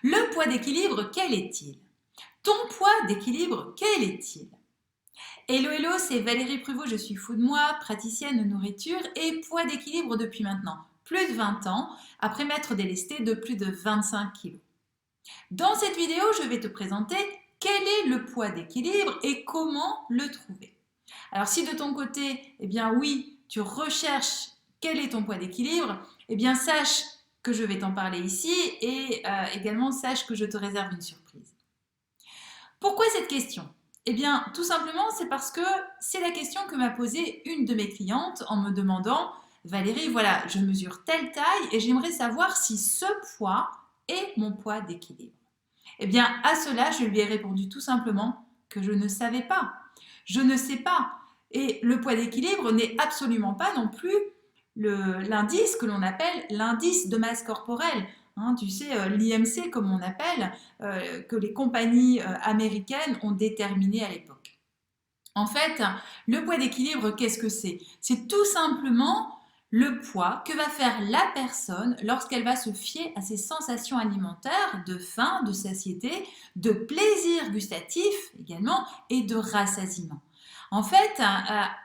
Le poids d'équilibre, quel est-il? Ton poids d'équilibre, quel est-il? Hello, hello, c'est Valérie Pruvot, je suis fou de moi, praticienne de nourriture et poids d'équilibre depuis maintenant plus de 20 ans, après m'être délestée de plus de 25 kilos. Dans cette vidéo, je vais te présenter quel est le poids d'équilibre et comment le trouver. Alors si de ton côté, eh bien oui, tu recherches quel est ton poids d'équilibre, eh bien sache que je vais t'en parler ici et également sache que je te réserve une surprise. Pourquoi cette question? Eh bien, tout simplement, c'est parce que c'est la question que m'a posée une de mes clientes en me demandant « Valérie, voilà, je mesure telle taille et j'aimerais savoir si ce poids est mon poids d'équilibre. » Eh bien, à cela, je lui ai répondu tout simplement que je ne savais pas. Je ne sais pas. Et le poids d'équilibre n'est absolument pas non plus l'indice que l'on appelle l'indice de masse corporelle. Hein, tu sais, l'IMC comme on appelle, que les compagnies américaines ont déterminé à l'époque. En fait, le poids d'équilibre, qu'est-ce que c'est? C'est tout simplement le poids que va faire la personne lorsqu'elle va se fier à ses sensations alimentaires de faim, de satiété, de plaisir gustatif également et de rassasiement. En fait,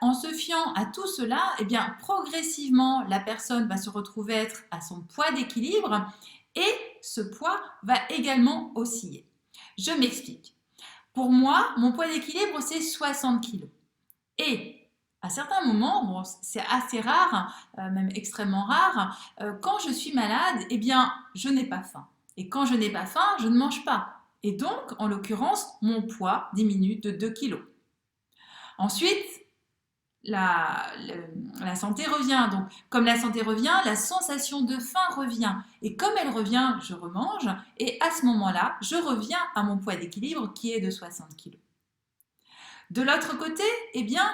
en se fiant à tout cela, eh bien, progressivement, la personne va se retrouver être à son poids d'équilibre et ce poids va également osciller. Je m'explique. Pour moi, mon poids d'équilibre, c'est 60 kg. Et à certains moments, bon, c'est assez rare, même extrêmement rare, quand je suis malade, eh bien, je n'ai pas faim. Et quand je n'ai pas faim, je ne mange pas. Et donc, en l'occurrence, mon poids diminue de 2 kg. Ensuite, la santé revient. Donc, comme la santé revient, la sensation de faim revient. Et comme elle revient, je remange. Et à ce moment-là, je reviens à mon poids d'équilibre qui est de 60 kg. De l'autre côté, eh bien,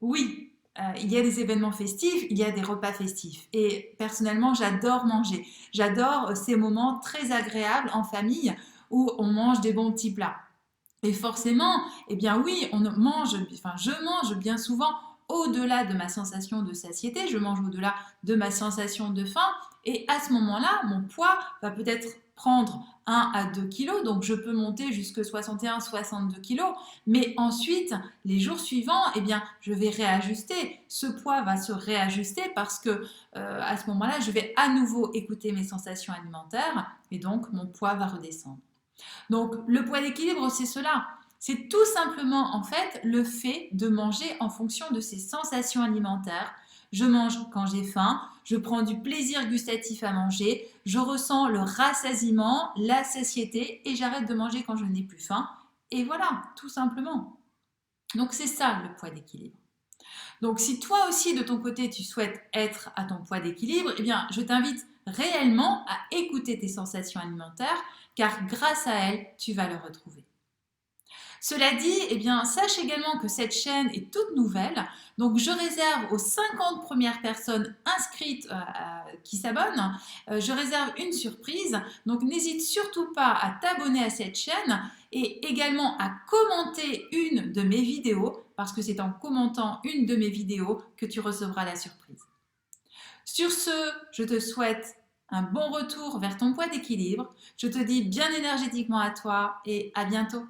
oui, il y a des événements festifs, il y a des repas festifs. Et personnellement, j'adore manger. J'adore ces moments très agréables en famille où on mange des bons petits plats. Et forcément, eh bien oui, je mange bien souvent au-delà de ma sensation de satiété, je mange au-delà de ma sensation de faim. Et à ce moment-là, mon poids va peut-être prendre 1 à 2 kilos, donc je peux monter jusqu'à 61-62 kilos. Mais ensuite, les jours suivants, eh bien, je vais réajuster. Ce poids va se réajuster parce que à ce moment-là, je vais à nouveau écouter mes sensations alimentaires et donc mon poids va redescendre. Donc, le poids d'équilibre, c'est cela. C'est tout simplement, en fait, le fait de manger en fonction de ses sensations alimentaires. Je mange quand j'ai faim, je prends du plaisir gustatif à manger, je ressens le rassasiement, la satiété et j'arrête de manger quand je n'ai plus faim. Et voilà, tout simplement. Donc, c'est ça le poids d'équilibre. Donc, si toi aussi, de ton côté, tu souhaites être à ton poids d'équilibre, eh bien, je t'invite réellement à écouter tes sensations alimentaires, car grâce à elles, tu vas le retrouver. Cela dit, eh bien, sache également que cette chaîne est toute nouvelle, donc je réserve aux 50 premières personnes inscrites qui s'abonnent, je réserve une surprise, donc n'hésite surtout pas à t'abonner à cette chaîne et également à commenter une de mes vidéos, parce que c'est en commentant une de mes vidéos que tu recevras la surprise. Sur ce, je te souhaite un bon retour vers ton poids d'équilibre, je te dis bien énergétiquement à toi et à bientôt.